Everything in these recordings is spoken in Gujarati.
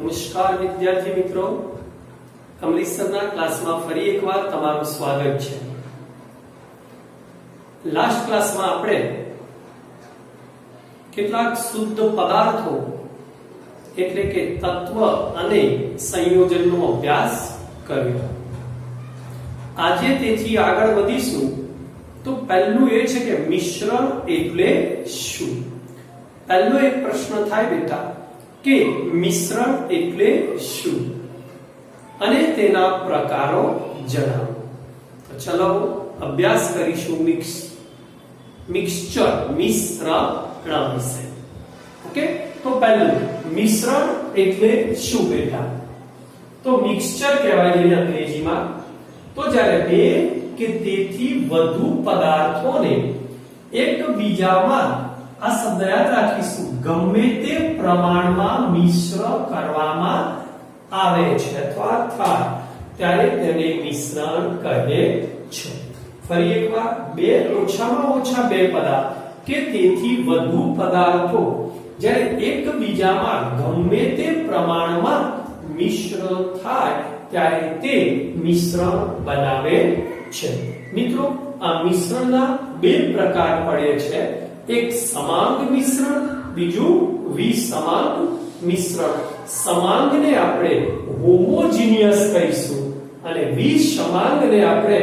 નમસ્કાર વિદ્યાર્થી મિત્રો, કમલેશ સરના ક્લાસમાં ફરી એકવાર તમારું સ્વાગત છે। લાસ્ટ ક્લાસમાં આપણે કેટલાક શુદ્ધ પદાર્થો એટલે કે તત્વ અને સંયોજનનો અભ્યાસ કર્યો। આજે તેથી આગળ વધીશું તો પહેલું એ છે કે મિશ્રણ એટલે શું। પહેલો એક પ્રશ્ન થાય બેટા કે મિશ્રણ એટલે શું અને તેના પ્રકારો જણાવો। તો ચલો અભ્યાસ કરીશું મિક્સચર મિશ્રણ વિશે। ઓકે, તો પહેલું મિશ્રણ એટલે શું બેટા? તો મિક્સચર કહેવાય છે અંગ્રેજીમાં તો જ્યારે બે કે તેથી વધુ પદાર્થોને એકબીજામાં આ શબ્દ યાદ રાખીશું ગમે તે પ્રમાણમાં મિશ્ર કરવામાં આવે છે અથવા થાય ત્યારે તેને મિશ્રણ કહે છે। ફરી એકવાર બે ઓછામાં ઓછા બે પદાર્થ કે તેથી વધુ પદાર્થો જ્યારે એકબીજામાં ગમે તે પ્રમાણમાં મિશ્ર થાય ત્યારે તે મિશ્રણ બનાવે છે। મિત્રો આ મિશ્રણના બે પ્રકાર પડે છે, એક સમાંગ મિશ્રણ, બીજું વિસમાંગ મિશ્રણ। સમાંગને આપણે હોમોજીનિયસ કહીશું અને વિસમાંગને આપણે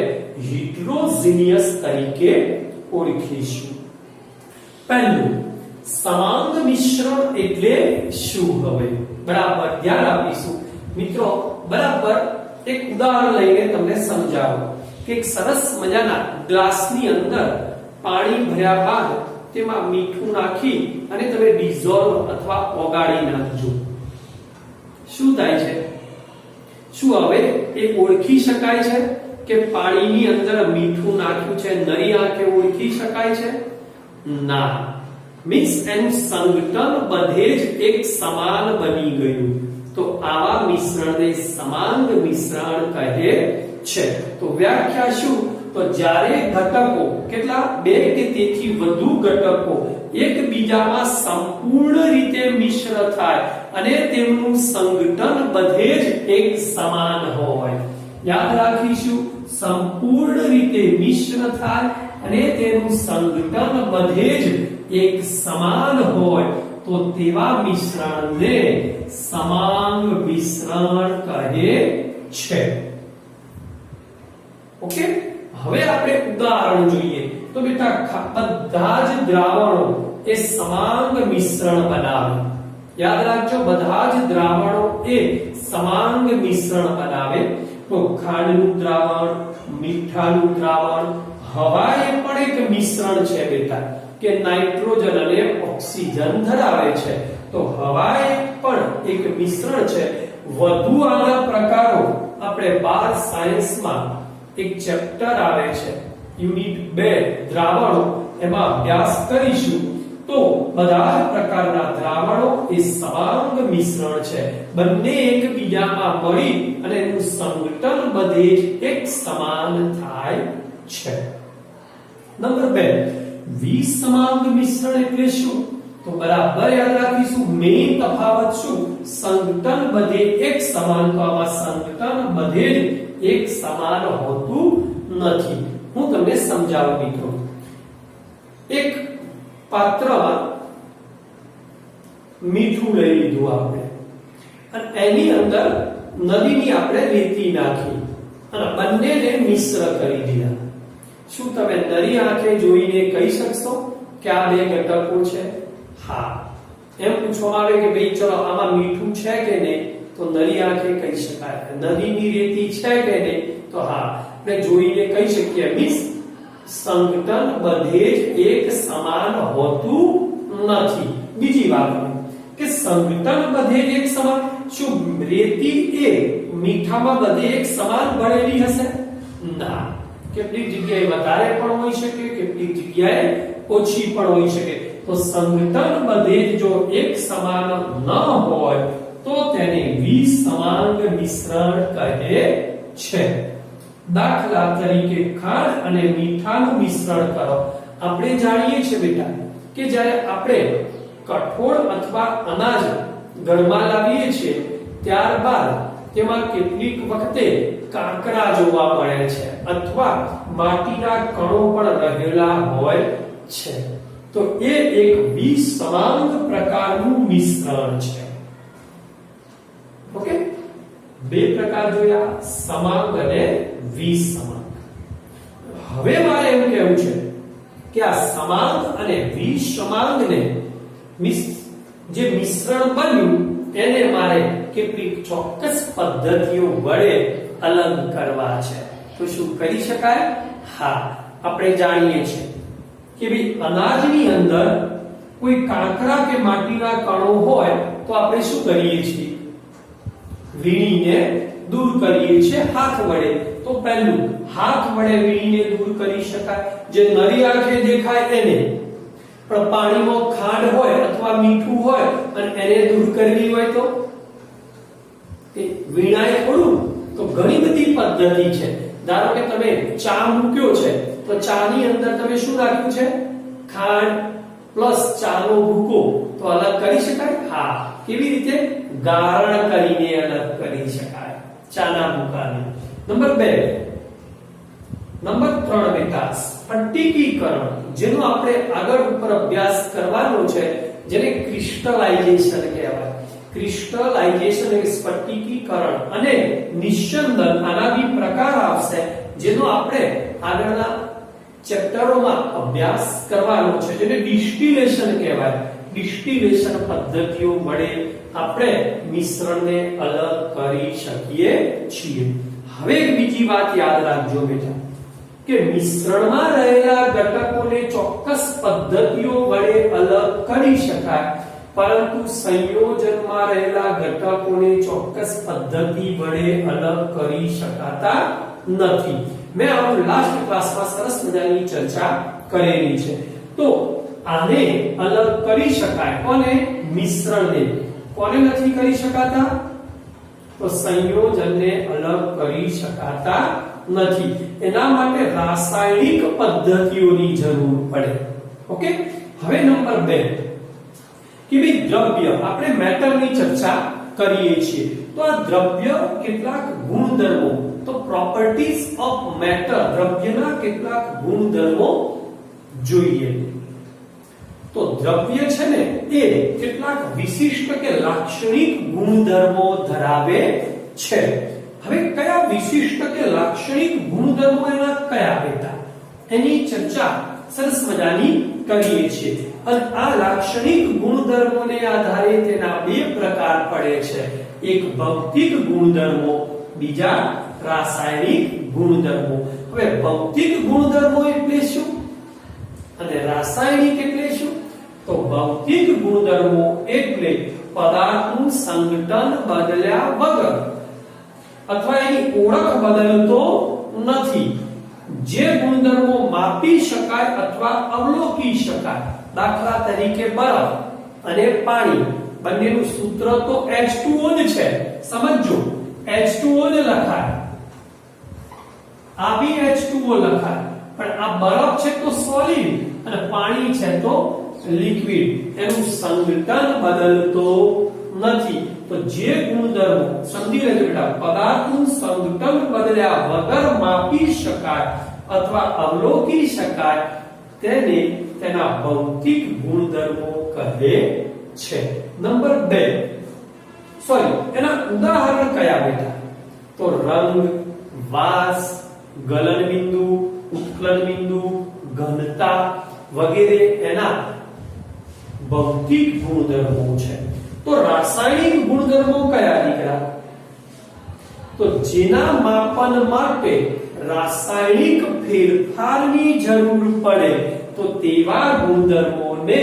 હિટરોજીનિયસ તરીકે ઓળખીશું। પહેલું સમાંગ મિશ્રણ એટલે શું? હવે બરાબર ધ્યાન આપીશું મિત્રો। બરાબર એક ઉદાહરણ લઈને તમને સમજાવો કે એક સરસ મજાના ગ્લાસની અંદર પાણી ભર્યા બાદ તેમાં મીઠું નાખી અને તમે ડિઝોલ્વ અથવા ઓગાળી નાખજો। શું થાય છે? શું હવે એ ઓળખી શકાય છે કે પાણીની અંદર મીઠું નાખ્યું છે? નરી આંખે ઓળખી શકાય છે? ના। મિક્સ એન્ડ સંગઠન બધે જ એક સમાન બની ગયું તો આવા મિશ્રણને સમાંગ મિશ્રણ કહે છે। તો વ્યાખ્યા શું? તો જ્યારે ઘટકો કેટલા બે કે તેથી વધુ ઘટકો એકબીજામાં સંપૂર્ણ રીતે મિશ્ર થાય અને તેમનું સંગઠન બધે જ એક સમાન હોય। યાદ રાખીશું, સંપૂર્ણ રીતે મિશ્ર થાય અને તેનું સંગઠન બધે જ એક સમાન હોય તો તેવા મિશ્રણને સમાંગ મિશ્રણ કહે છે। ઓકે, હવે આપણે ઉદાહરણ જોઈએ તો બેટા બધા જ દ્રાવણો એ સમાંગ મિશ્રણ બનાવે। યાદ રાખજો, બધા જ દ્રાવણો એ સમાંગ મિશ્રણ બનાવે। તો ખાંડનું દ્રાવણ, મીઠાનું દ્રાવણ, હવા એ પણ એક મિશ્રણ છે બેટા કે નાઇટ્રોજન અને ઓક્સિજન ધરાવે છે તો હવા એ પણ એક મિશ્રણ છે। વધુ આના પ્રકારો આપણે 12 સાયન્સમાં એક ચેપ્ટર આવે છે યુનિટ 2 દ્રાવણો, એમાં અભ્યાસ કરીશું। તો બધા પ્રકારના દ્રાવણો એ સમાંગ મિશ્રણ છે, બંને એકબીજામાં મળી અને એનું સંગઠન બધે જ એક સમાન થાય છે। નંબર 2 વિસમાંગ મિશ્રણ એટલે શું? તો બરાબર યાદ રાખીશું, મેઇન તફાવત શું? સંગઠન બધે એક સમાન, તો આમાં સંગઠન બધે જ એક સમાન હોતું નથી। હું તમને સમજાવું મિત્રો। એક પાત્રમાં મીઠું લઈ લીધું આપણે અને એની અંદર નદીની આપણે રેતી નાખી અને બંનેને મિશ્ર કરી દીધા। શું તમે નરી આંખે જોઈને કહી શકશો કે આ બે ઘટકો છે? હા। એમ પૂછવામાં આવે કે ભાઈ ચલો આમાં મીઠું છે કે નહીં, તો નરી આંખે કહી શકાય। નદીની રેતી છે કે નહીં, તો હા આપણે જોઈને કહી શકીએ। મીન્સ સંગઠન બધે જ એક સમાન હોતું નથી। બીજી વાત કે સંગઠન બધે જ એક સમાન, શું રેતી એ મીઠામાં બધે એક સમાન ભળેલી હશે? ના। કેટલીક જગ્યાએ વધારે પણ હોઈ શકે, કેટલીક જગ્યાએ ઓછી પણ હોઈ શકે। તો સંગઠન બધે જો એક સમાન ન હોય તો તેને વિસમાંગ મિશ્રણ કહે છે। દાખલા તરીકે ખાંડ અને મીઠાનું મિશ્રણ કરો। આપણે જાણીએ છીએ બેટા કે જ્યારે આપણે કઠોળ અથવા અનાજ ઘરમાં લાવીએ છીએ ત્યારબાદ તેમાં કેટલીક વખતે કાંકરા જોવા મળે છે અથવા માટીના કણો પણ રહેલા હોય છે, તો એ એક વિસમાંગ પ્રકારનું મિશ્રણ છે. ઓકે, બે પ્રકાર જોયા, સમાંગ અને વિસમાંગ. હવે મારે એમ કહેવું છે કે આ સમાંગ અને વિસમાંગને જે મિશ્રણ બન્યું એને મારે કેટલીક ચોક્કસ પદ્ધતિઓ વડે અલગ કરવા છે. તો શું કરી શકાય? હા, આપણે જાણીએ છીએ કે ભાઈ અનાજની અંદર કોઈ કાંકરા કે માટીના કણો હોય તો આપણે શું કરીએ છીએ? વીણીને દૂર કરીએ છીએ હાથ વડે. તો પહેલું હાથ વડે વીણીને દૂર કરી શકાય, જે નરી આંખે દેખાય એને. પણ પાણીમાં ખાંડ હોય અથવા મીઠું હોય અને એને દૂર કરવી હોય તો એ વીણાય થોડું. તો ઘણી બધી પદ્ધતિ છે. ધારો કે તમે ચા મૂક્યો છે તો ચાની અંદર તમે શું નાખ્યું છે? ખાંડ પ્લસ ચાનો ભૂકો. તો અલગ કરી શકાય? હા. કેવી રીતે? ગારણ કરીને અલગ કરી શકાય ચાના ભૂકાને. નંબર 2. નંબર 3 બેટા સ્ફટિકીકરણ, જેનો આપણે આગળ ઉપર અભ્યાસ કરવાનો છે, જેને ક્રિસ્ટલાઇઝેશન કહેવાય. ક્રિસ્ટલાઇઝેશન એટલે સ્ફટિકીકરણ અને નિસ્યંદન, આના બી પ્રકાર આવશે જેનો આપણે આગળના ચેપ્ટરોમાં અભ્યાસ કરવાનો છે, જેને ડિસ્ટિલેશન કહેવાય. ડિસ્ટિલેશન પદ્ધતિઓ વડે આપણે મિશ્રણને અલગ કરી શકીએ છીએ. હવે એક બીજી વાત યાદ રાખજો બેટા કે મિશ્રણમાં રહેલા ઘટકોને ચોક્કસ પદ્ધતિઓ વડે અલગ કરી શકાય, પરંતુ સંયોજનમાં રહેલા ઘટકોને ચોક્કસ પદ્ધતિ વડે અલગ કરી શકાતા નથી. મેં આ લાસ્ટ ક્લાસમાં સરસ મજાની ચર્ચા કરેલી છે. તો આને અલગ કરી શકાય. કોને? મિશ્રણને. કોને નથી કરી શકાતા? તો સંયોજનને અલગ કરી શકાતા નથી. એના માટે રાસાયણિક પદ્ધતિઓની જરૂર પડે. ઓકે, હવે નંબર 2 કે ભાઈ દ્રવ્ય, આપણે મેટરની ચર્ચા કરીએ છીએ તો આ દ્રવ્ય કેટલાક ગુણધર્મો, તો પ્રોપર્ટીઝ ઓફ મેટર, દ્રવ્યના કેટલાક ગુણધર્મો જોઈએ. તો દ્રવ્ય છે ને એ કેટલાક વિશિષ્ટ કે લાક્ષણિક ગુણધર્મો ધરાવે છે. હવે કયા વિશિષ્ટ કે લાક્ષણિક ગુણધર્મો એના કયા બેટા, એની ચર્ચા સરસ મજાની કરીએ છીએ. અને આ લાક્ષણિક ગુણધર્મોને આધારે તેના બે પ્રકાર પડે છે. એક ભૌતિક ગુણધર્મો, બીજા રાસાયણિક ગુણધર્મો. હવે ભૌતિક ગુણધર્મો એટલે શું અને રાસાયણિક એટલે શું? તો ભૌતિક ગુણધર્મો એટલે પદાર્થનું સંઘટન બદલ્યા વગર અથવા એની ઓળખ બદલતો નથી, જે ગુણધર્મો માપી શકાય અથવા અવલોકી શકાય. દાખલા તરીકે બરફ અને પાણી, બંનેનું સૂત્ર તો H2O જ છે. સમજો, H2O જ લખાય, આ બી H2O લખાય, પણ આ બરફ છે તો સોલિડ અને પાણી છે તો લિક્વિડ. એનું સંઘટન બદલતો નથી. તો જે ગુણધર્મો સમજી લેજો બેટા, પદાર્થનું સંઘટન બદલ્યા વગર માપી શકાય અથવા અવલોકી શકાય તેને તેના ભૌતિક ગુણધર્મો કહે છે. નંબર 2, એના ઉદાહરણ કયા બેટા? તો રંગ, વાસ, ગલન બિંદુ, ઉત્કલન બિંદુ, ઘનતા વગેરે એના ભૌતિક ગુણધર્મો છે. તો રાસાયણિક ગુણધર્મો કયા દીકરા? તો જેના માપન માટે રાસાયણિક ફેરફારની જરૂર પડે તો તેવા ગુણધર્મોને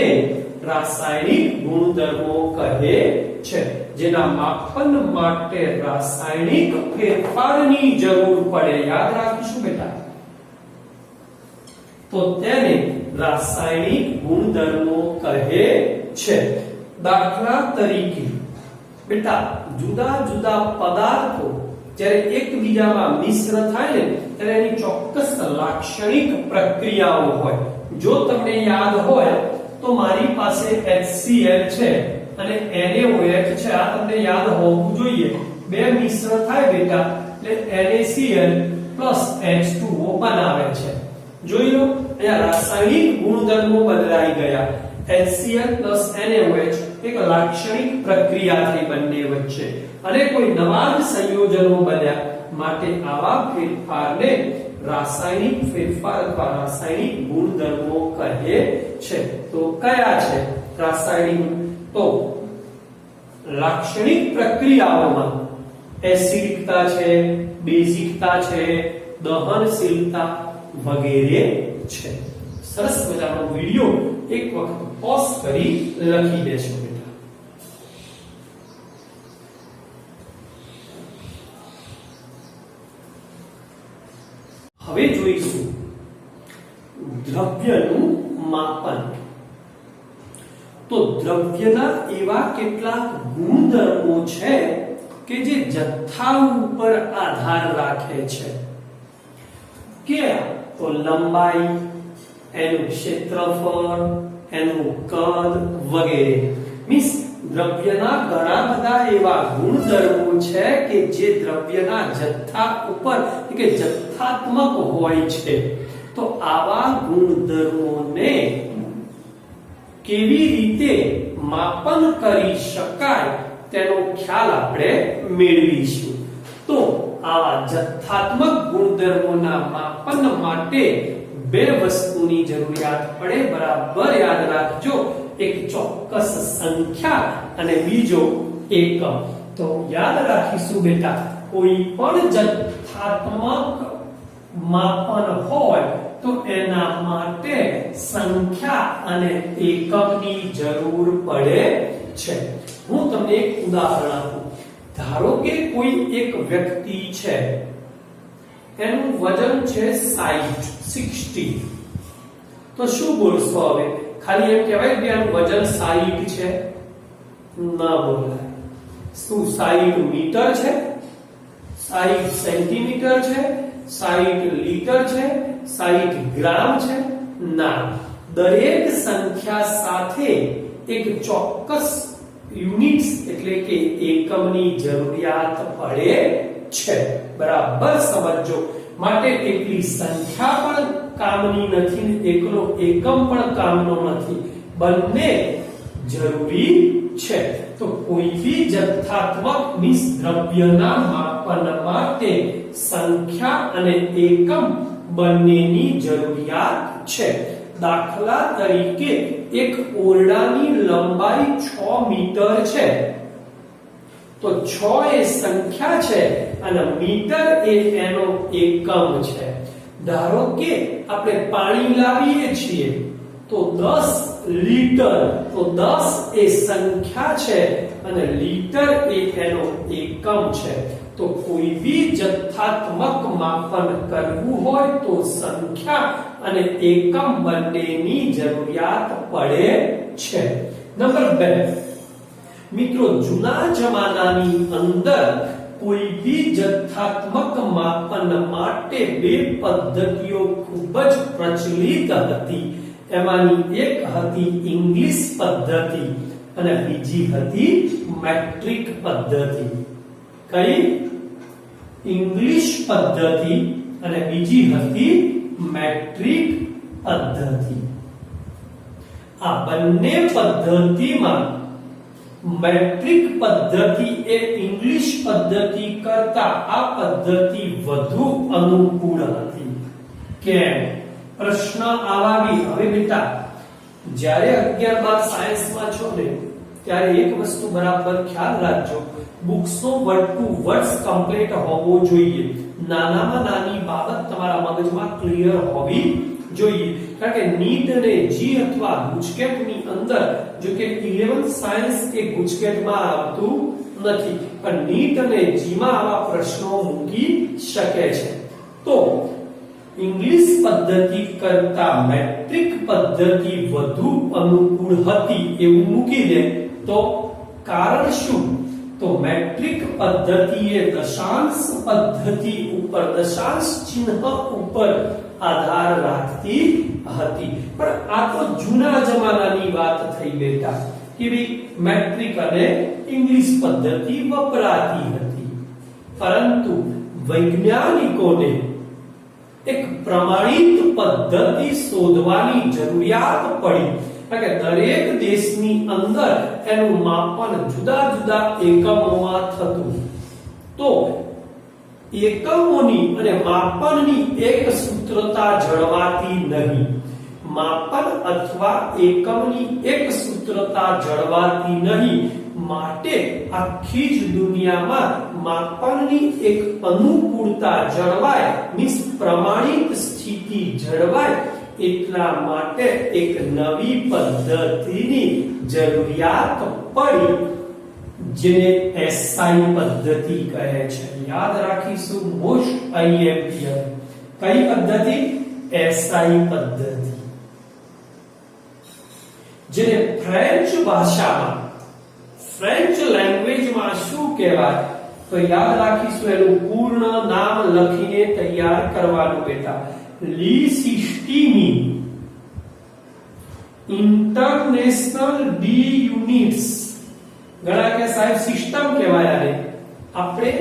રાસાયણિક ગુણધર્મો કહે છે. જેના માપન માટે રાસાયણિક ફેરફારની જરૂર પડે, યાદ રાખીશું બેટા, તો તેને રાસાયણિક ગુણધર્મો કહે છે. દાખલા તરીકે બેટા જુદા જુદા પદાર્થો જ્યારે એકબીજામાં મિશ્ર થાય ને ત્યારે એની ચોક્કસ લાક્ષણિક પ્રક્રિયાઓ હોય. જો તમને યાદ હોય તો મારી પાસે HCl છે, અને NaOH છે આ તમને યાદ હોવું જોઈએ બે મિશ્ર થાય બેટા એટલે NaCl H2O બનાવે છે જોઈ લો અહીંયા રાસાયણિક ગુણધર્મો બદલાઈ ગયા HCl NaOH એક લાક્ષણિક પ્રક્રિયા થઈ બંને વચ્ચે અને કોઈ નવા સંયોજનો બન્યા માટે આવા ફેરફારને રાસાયણિક ફેરફાર અથવા રાસાયણિક ગુણધર્મો કહે છે તો કયા છે રાસાયણિક તો લાક્ષણિક પ્રક્રિયાઓમાં એસિડિકતા છે બેઝિકતા છે દહનશીલતા વગેરે છે સરસ મજાનો વિડિયો એક વખત પોઝ કરી લખી દેજો બેટા હવે જોઈશું દ્રવ્યનું માપન તો દ્રવ્યના એવા કેટલાક ગુણધર્મો છે કે જે જથ્થા ઉપર આધાર રાખે છે કે તો લંબાઈ એનું ક્ષેત્રફળ એનું કદ વગેરે મીન્સ દ્રવ્યના ઘણા બધા એવા ગુણધર્મો છે કે જે દ્રવ્યના જથ્થા ઉપર કે જથ્થાત્મક હોય છે તો આવા ગુણધર્મોને કેવી રીતે માપન કરી શકાય તેનો ખ્યાલ આપણે મેળવીશું તો આવા જથ્થાત્મક ગુણધર્મોના માપન માટે બે વસ્તુની જરૂરિયાત પડે બરાબર યાદ રાખજો એક ચોક્કસ સંખ્યા અને બીજો એકમ તો યાદ રાખીશું બેટા કોઈ પણ જથ્થાત્મક માપન હોય તો એના માટે સંખ્યા અને એકમની જરૂર પડે છે હું તમને એક ઉદાહરણ આપું ધારો કે કોઈ એક વ્યક્તિ છે એનું વજન છે 60 તો શું બોલશો હવે ખાલી એમ કહેવાય કે આનું વજન 60 છે ના બોલાય શું 60 મીટર છે 60 સેન્ટીમીટર છે 60 લીટર છે 60 ગ્રામ છે ના દરેક સંખ્યા સાથે એક ચોક્કસ યુનિટ્સ એટલે કે એકમની જરૂરિયાત પડે છે બરાબર સમજો માટે એટલી સંખ્યા પણ કામની નથી એકલો એકમ પણ કામનો નથી બંને જરૂરી છે તો કોઈ બી જથ્થાત્મક મીન્સ દ્રવ્યના માપન માટે સંખ્યા અને એકમ બંનેની જરૂરિયાત છે દાખલા તરીકે એક ઓરડાની લંબાઈ 6 મીટર છે તો 6 એ સંખ્યા છે અને મીટર એ એનો એકમ છે ધારો કે આપણે પાણી લાવીએ છીએ તો 10 લીટર તો 10 એ સંખ્યા છે અને લીટર એ એનો એકમ છે તો કોઈ બી જથ્થાત્મક માપન કરવું હોય તો સંખ્યા અને એકમ બંનેની જરૂરિયાત પડે છે નંબર 2 મિત્રો જૂના જમાનાની અંદર કોઈ બી જથ્થાત્મક માપન માટે બે પદ્ધતિઓ ખૂબ જ પ્રચલિત હતી એમાંની એક હતી ઇંગ્લિશ પદ્ધતિ અને બીજી હતી મેટ્રિક પદ્ધતિ કઈ ઇંગ્લિશ પદ્ધતિ અને બીજી હતી મેટ્રિક પદ્ધતિ આ બંને પદ્ધતિમાં મેટ્રિક પદ્ધતિ એ ઇંગ્લિશ પદ્ધતિ કરતા આ પદ્ધતિ વધુ અનુકૂળ હતી કેમ પ્રશ્ન આવાવી હવે બેટા જ્યારે 11 બાર સાયન્સમાં છો ને ત્યારે એક વસ્તુ બરાબર ખ્યાલ રાખજો બુક્સનો વર્ડ ટુ વર્ડ્સ કમ્પ્લીટ હોવો જોઈએ નાનામાં નાની બાબત તમારા મગજમાં ક્લિયર હોવી જોઈએ કારણ કે નીટ અને જી અથવા ગુજકેટની અંદર જો કે 11th સાયન્સ એ ગુજકેટમાં આવતું નથી પણ નીટ અને જી માં આવા પ્રશ્નો મૂકી શકે છે તો ઇંગ્લિશ પદ્ધતિ કરતા મેટ્રિક પદ્ધતિ વધુ અનુકૂળ હતી એવું મૂકી દે તો કારણ શું તો મેટ્રિક પદ્ધતિએ દશાંશ પદ્ધતિ ઉપર દશાંશ ચિહ્ન ઉપર આધાર રાખતી હતી પણ આ તો જૂના જમાનાની વાત થઈ બેટા કે ભાઈ મેટ્રિક અને ઇંગ્લિશ પદ્ધતિ વપરાતી હતી, પરંતુ વૈજ્ઞાનિકોને એક પ્રમાણિત પદ્ધતિ શોધવાની જરૂરિયાત પડી, કે દરેક દેશની અંદર એનું માપન જુદા જુદા એકમોમાં થતું, તો એકમોની અને માપનની એક સૂત્રતા જળવાતી નહીં, માપન અથવા એકમની એક સૂત્રતા જળવાતી નહીં, માટે આખી જ દુનિયામાં માપનની એક અનુકૂળતા જળવાય, પ્રમાણિત સ્થિતિ જળવાય, એટલા માટે એક નવી પદ્ધતિની જરૂરિયાત પડી, જેને એસઆઈ પદ્ધતિ કહે છે. યાદ રાખીશું, મોસ્ટ આઈએમપીએમ કઈ પદ્ધતિ? એસઆઈ પદ્ધતિ, જેને ફ્રેન્ચ ભાષામાં, ફ્રેન્ચ લેંગ્વેજમાં શું કહેવાય? તો યાદ રાખીશું, એનું પૂર્ણ નામ લખીને તૈયાર કરવાનું બેટા. લી સિસ્ટીમી ઇન્ટરનેશનલ ડી યુનિટ્સ. ઘણા કે સાહેબ સિસ્ટમ કહેવાય, આને આપણે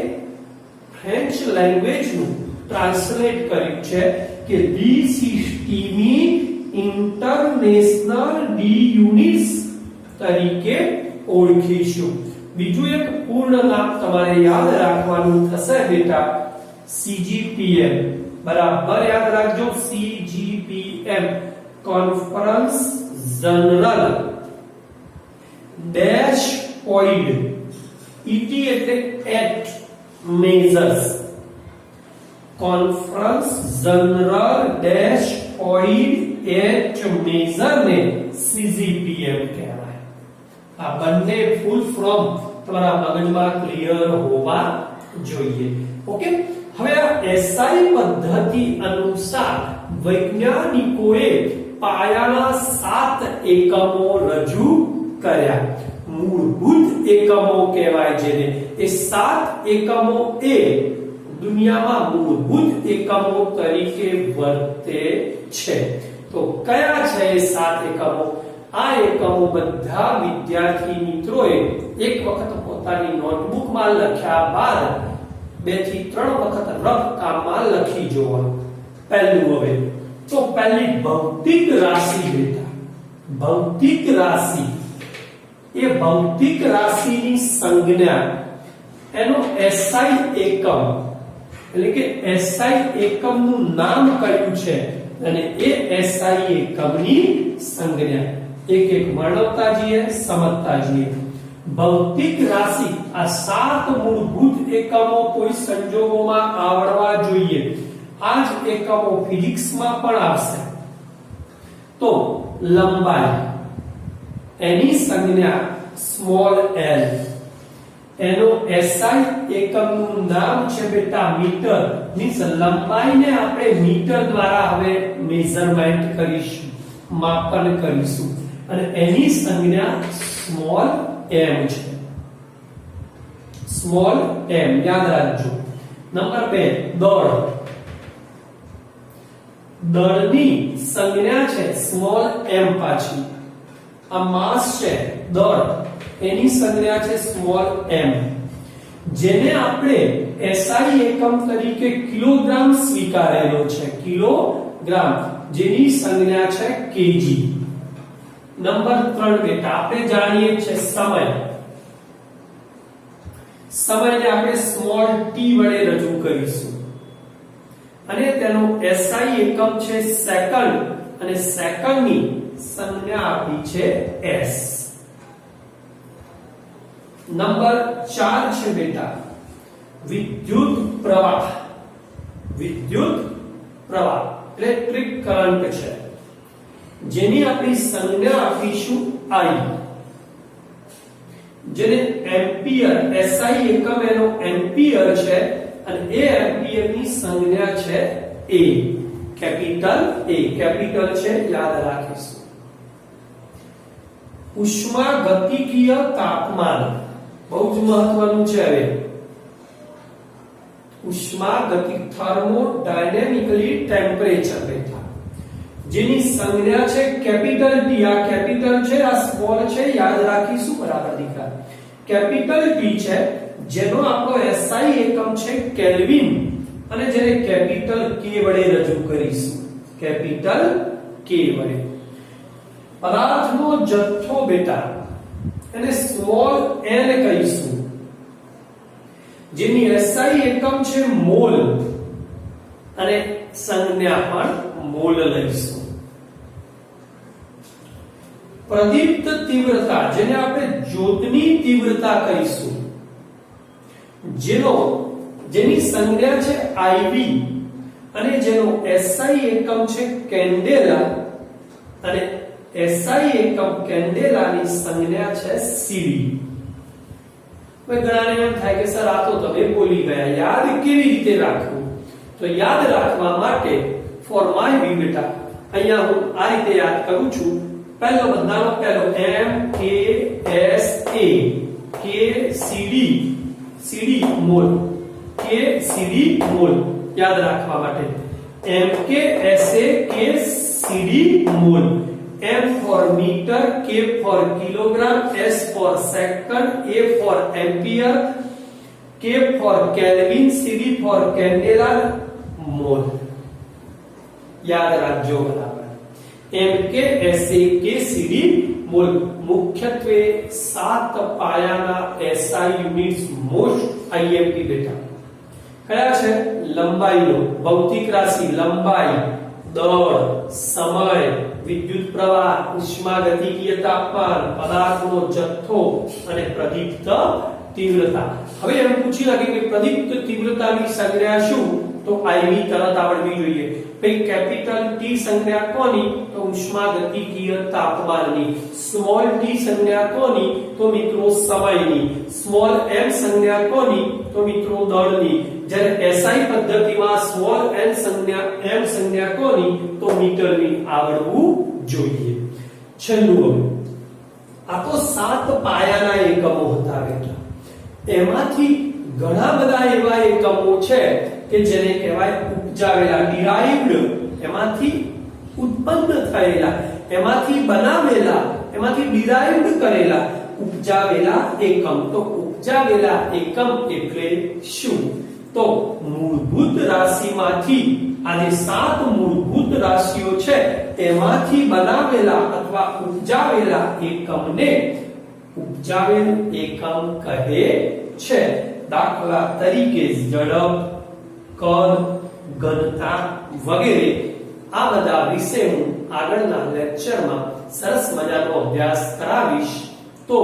ફ્રેન્ચ લેંગ્વેજનું ટ્રાન્સલેટ કર્યું છે કે લી સિસ્ટીમી ઇન્ટરનેશનલ ડી યુનિટ્સ તરીકે ઓળખીશું. બીજું એક પૂર્ણ નામ તમારે યાદ રાખવાનું થશે બેટા, CGPM. બરાબર યાદ રાખજો, CGPM કોન્ફરન્સ જનરલ ડેશ ઓઇડ, ઇટી એટલે એટ મેજર્સ, કોન્ફરન્સ જનરલ ડેશ ઓઇડ એટ મેજર ને CGPM કહેવાય. આ બંને ફૂલ ફોર્મ તમારા મગજમાં ક્લિયર હોવા જોઈએ. ઓકે, હવે આ એસઆઈ પદ્ધતિ અનુસાર વૈજ્ઞાનિકોએ પાયાના 7 એકમો રજૂ કર્યા. મૂળભૂત એકમો કહેવાય જેને. એ 7 એકમો એ દુનિયામાં મૂળભૂત એકમો તરીકે વર્તે છે. તો કયા છે એ 7 એકમો? આ એકમો બધા વિદ્યાર્થી મિત્રોએ એક વખત પોતાની નોટબુકમાં લખ્યા બાદ 2 થી 3 વખત રફ કામમાં લખી જોવા. પહેલું, હવે તો પહેલી ભૌતિક રાશિ બેટા. ભૌતિક રાશિ, એ ભૌતિક રાશિની સંજ્ઞા, એનો એસઆઈ એકમ, એટલે કે એસઆઈ એકમનું નામ કયું છે અને એ એસઆઈ એકમની સંજ્ઞા એક એક વર્ણવતા જઈએ, સમજતા જઈએ. ભૌતિક રાશિ, આ 7 મૂળભૂત એકમો કોઈ સંજોગોમાં આવડવા જોઈએ. આ જ એકમો ફિઝિક્સમાં પણ આવશે. તો લંબાઈ, એની સંજ્ઞા સ્મોલ l, એનો એસઆઈ એકમનું નામ છે બેટા મીટર. મીન્સ લંબાઈને આપણે મીટર દ્વારા હવે મેઝરમેન્ટ કરીશું, માપન કરીશું, અને એની સંજ્ઞા સ્મોલ m છે. સ્મોલ m યાદ રાખજો. નંબર 2, દળ. દળની સંજ્ઞા છે સ્મોલ m પાછી. આ માસ છે, દળ, એની સંજ્ઞા છે સ્મોલ m, જેને આપણે એસઆઈ એકમ તરીકે કિલોગ્રામ સ્વીકારેલો છે. કિલોગ્રામ, જેની સંજ્ઞા છે kg. નંબર 3 બેટા, આપણે જાણીએ છીએ સમય. સમયને આપણે સ્મોલ t વડે રજૂ કરીશું, અને તેનો એસઆઈ એકમ છે સેકન્ડ, અને સેકન્ડની સંજ્ઞા આપી છે s. નંબર 4 છે બેટા વિદ્યુત પ્રવાહ. વિદ્યુત પ્રવાહ ઇલેક્ટ્રિક કરંટ છે, જેની આપણી સંજ્ઞા આપીશું I, જેને એમ્પિયર, એસઆઈ એકમ એનો એમ્પિયર છે, અને એ એમ્પિયર ની સંજ્ઞા છે A, કેપિટલ A, કેપિટલ છે, યાદ રાખીશું. ઉષ્માગતિકીય તાપમાન બહુ જ મહત્વનું છે. હવે ઉષ્માગતિક, થર્મોડાયનેમિકલી ટેમ્પરેચર બેટા. જેની સંજ્ઞા છે કેપિટલ ટી, આ કેપિટલ છે આ સ્મોલ છે, યાદ રાખીશું બરાબર દીકરા. કેપિટલ ટી છે જેનો આપણો SI એકમ છે કેલ્વિન અને જેને કેપિટલ K વડે રજૂ કરીશું, કેપિટલ K વડે. પદાર્થનો જથ્થો બેટા એને સ્મોલ n કહીશું, જેની SI એકમ છે મોલ અને સંજ્ઞા પણ મોલ લઈશું. પ્રદીપ્ત તીવ્રતા જેને આપણે જ્યોતની તીવ્રતા કહીશું, જેની સંજ્ઞા છે IV અને જેનો SI એકમ છે કેન્ડેલા અને SI એકમ કેન્ડેલાની સંજ્ઞા છે CD. હવે ઘણાને એમ થાય કે સર આ તો તમે બોલી ગયા, યાદ કેવી રીતે રાખવું? તો યાદ રાખવા માટે ફોર માય વી બેટા અહીંયા હું આ રીતે યાદ કરું છું. પહેલો બધાનો પહેલો M K S A K C D CD mall, K CD mall યાદ રાખવા માટે M K S A K CD mall. M for meter, K for kilogram, S for second, A for ampere, K for Kelvin, CD for candela, mol. યાદ રાખજો બરાબર. M K S A K CD mall મુખ્યત્વે 7 પાયાના SI યુનિટ્સ મોસ્ટ IMP બેટા કયા છે? લંબાઈનો, ભૌતિક રાશિ, લંબાઈ, દળ, સમય, વિદ્યુત પ્રવાહ, ઉષ્માગતિકીય તાપમાન, પદાર્થનો જથ્થો અને પ્રદીપ્ત તીવ્રતા. હવે એમ પૂછી લાગે કે પ્રદીપ્ત તીવ્રતાની સંજ્ઞા શું? તો IV તરત આવડવી જોઈએ. ભાઈ કેપિટલ T સંજ્ઞા કોની? તો ઉષ્માગતિકીય તાપમાનની. સ્મોલ t સંજ્ઞા કોની? તો મિત્રો સમયની. સ્મોલ m સંજ્ઞા કોની? તો મિત્રો દળની. જ્યારે SI પદ્ધતિમાં સ્મોલ n સંજ્ઞા m સંજ્ઞા કોની? તો મીટરની આવડવું જોઈએ. છેલ્લું આ તો 7 પાયાના એકમો હતા બેટા. એમાંથી ઘણા બધા એવા એકમો છે કે જેને કહેવાય ઉપજાવેલા, ડિરાઇવ્ડ, એમાંથી ઉત્પન્ન થયેલા, એમાંથી બનાવેલા, એમાંથી ડિરાઇવ્ડ કરેલા ઉપજાવેલા એકમ. તો ઉપજાવેલા એકમ એટલે શું? તો મૂળભૂત રાશિમાંથી આ જે 7 મૂળભૂત રાશિઓ છે એમાંથી બનાવેલા અથવા ઉપજાવેલા એકમને ઉપજાવેલ એકમ કહે છે. દાખલા તરીકે ઝડપ, કદ, ઘનતા વગેરે આ બધા વિશે હું આગળના લેક્ચરમાં સરસ મજાનો અભ્યાસ કરાવીશ. તો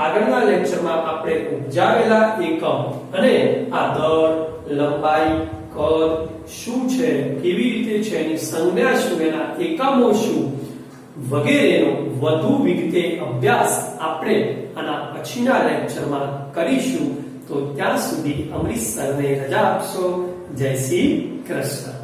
આગળના લેક્ચરમાં આપણે ઉપજાવેલા એકમ અને આ દળ, લંબાઈ, કદ શું છે, કેવી રીતે છે, એની સંજ્ઞા શું, એના એકમો શું વગેરેનો વધુ વિગતે અભ્યાસ આપણે આના પછીના લેક્ચરમાં કરીશું. તો ત્યાં સુધી અમરીશ સરને રજા આપશો. જય શ્રી કૃષ્ણ.